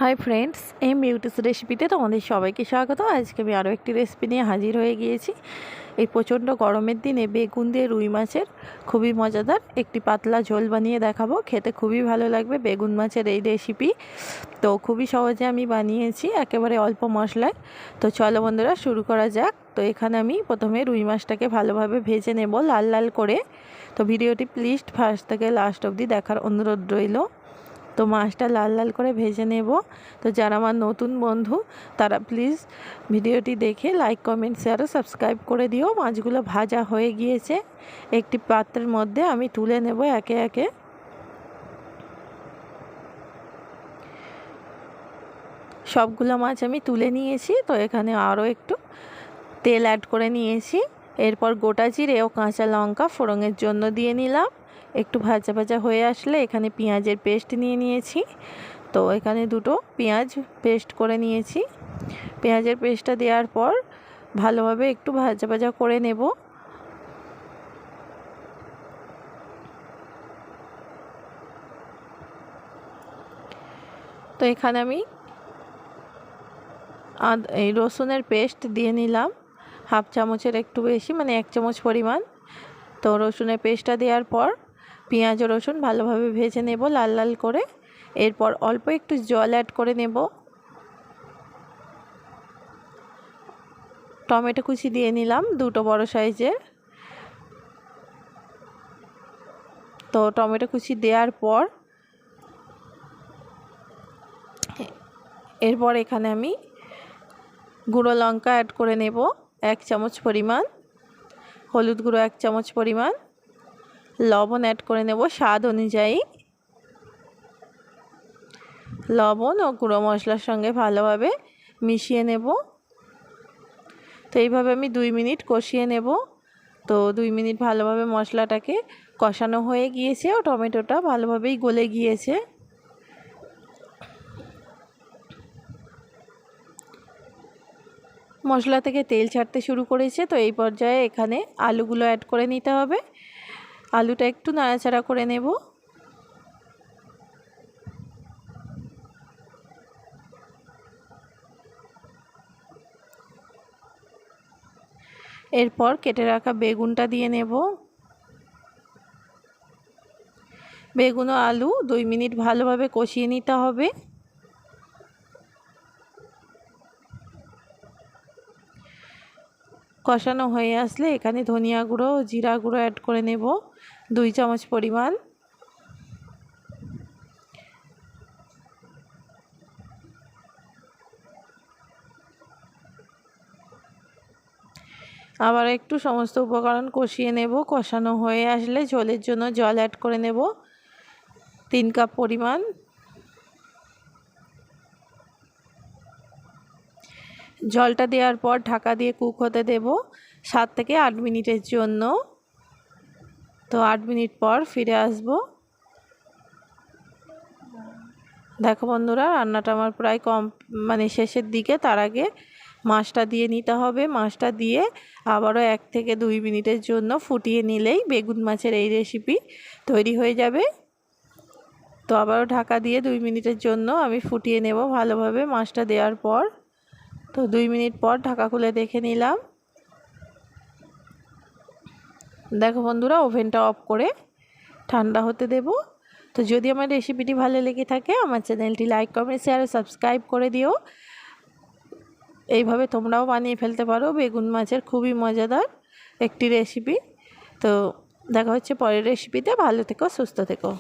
Hi friends, beauties রেসিপিতে তোমাদের সবাইকে স্বাগত। আজকে আমি আরও একটি রেসিপি নিয়ে হাজির হয়ে গিয়েছি। এই প্রচণ্ড গরমের দিনে বেগুন দিয়ে রুই মাছের খুবই মজাদার একটি পাতলা ঝোল বানিয়ে দেখাবো। খেতে খুবই ভালো লাগবে বেগুন মাছের এই রেসিপি। তো খুবই সহজে আমি বানিয়েছি, একেবারে অল্প মশলায়। তো চলো বন্ধুরা, শুরু করা যাক। তো এখানে আমি প্রথমে রুই মাছটাকে ভালোভাবে ভেজে নেব লাল লাল করে। তো ভিডিওটি প্লিজ ফার্স্ট থেকে লাস্ট অবধি দেখার অনুরোধ রইল। তো মাছটা লাল লাল করে ভেজে নেব। তো যারা আমার নতুন বন্ধু তারা প্লিজ ভিডিওটি দেখে লাইক, কমেন্ট, শেয়ার ও সাবস্ক্রাইব করে দিও। মাছগুলো ভাজা হয়ে গিয়েছে, একটি পাত্রের মধ্যে আমি তুলে নেব একে একে। সবগুলো মাছ আমি তুলে নিয়েছি। তো এখানে আরও একটু তেল অ্যাড করে নিয়েছি। এরপর গোটা জিরে ও কাঁচা লঙ্কা ফোড়নের জন্য দিয়ে নিলাম। একটু ভাজা ভাজা হয়ে আসলে এখানে পেঁয়াজের পেস্ট নিয়ে নিয়েছি। তো এখানে দুটো পেঁয়াজ পেস্ট করে নিয়েছি। পেঁয়াজের পেস্টটা দেওয়ার পর ভালোভাবে একটু ভাজা ভাজা করে নেব। তো এখানে আমি এই রসুনের পেস্ট দিয়ে নিলাম, হাফ চামচের একটু বেশি, মানে 1 চামচ পরিমাণ। তো রসুনের পেস্টটা দেওয়ার পর পেঁয়াজ ও রসুন ভালোভাবে ভেজে নেব লাল লাল করে। এরপর অল্প একটু জল অ্যাড করে নেব। টমেটো কুচি দিয়ে নিলাম, দুটো বড় সাইজের। তো টমেটো কুচি দেওয়ার পর এরপর এখানে আমি গুঁড়ো লঙ্কা অ্যাড করে নেব 1 চামচ পরিমাণ, হলুদ গুঁড়ো 1 চামচ পরিমাণ, লবণ অ্যাড করে নেব স্বাদ অনুযায়ী। লবণ ও গুঁড়ো মশলার সঙ্গে ভালোভাবে মিশিয়ে নেব। তো এইভাবে আমি 2 মিনিট কষিয়ে নেব। তো 2 মিনিট ভালোভাবে মশলাটাকে কষানো হয়ে গিয়েছে ও টমেটোটা ভালোভাবেই গলে গিয়েছে। মশলা থেকে তেল ছাড়তে শুরু করেছে। তো এই পর্যায়ে এখানে আলুগুলো অ্যাড করে নিতে হবে। আলুটা একটু নাড়াচাড়া করে নেব। এরপর কেটে রাখা বেগুনটা দিয়ে নেব। বেগুন ও আলু 2 মিনিট ভালোভাবে কষিয়ে নিতে হবে। কষানো হয়ে আসলে এখানে ধনিয়া গুঁড়ো ও জিরা গুঁড়ো অ্যাড করে নেব 2 চামচ পরিমাণ। আবার একটু সমস্ত উপকরণ কষিয়ে নেব। কষানো হয়ে আসলে ঝোলের জন্য জল অ্যাড করে নেব 3 কাপ পরিমাণ। জলটা দেওয়ার পর ঢাকা দিয়ে কুক হতে দেব 7 থেকে 8 মিনিটের জন্য। তো 8 মিনিট পর ফিরে আসব। দেখো বন্ধুরা, রান্নাটা আমার প্রায় শেষের দিকে। তার আগে মাছটা দিয়ে নিতে হবে। মাছটা দিয়ে আবারও 1 থেকে 2 মিনিটের জন্য ফুটিয়ে নিলেই বেগুন মাছের এই রেসিপি তৈরি হয়ে যাবে। তো আবারও ঢাকা দিয়ে 2 মিনিটের জন্য আমি ফুটিয়ে নেব ভালোভাবে মাছটা দেওয়ার পর। তো 2 মিনিট পর ঢাকা খুলে দেখে নিলাম। দেখো বন্ধুরা, ওভেনটা অফ করে ঠান্ডা হতে দেব। তো যদি আমার রেসিপিটি ভালো লেগে থাকে আমার চ্যানেলটি লাইক, কমেন্ট, শেয়ার ও সাবস্ক্রাইব করে দিও। এইভাবে তোমরাও বানিয়ে ফেলতে পারো বেগুন মাছের খুবই মজাদার একটি রেসিপি। তো দেখা হচ্ছে পরের রেসিপিতে। ভালো থেকো, সুস্থ থেকো।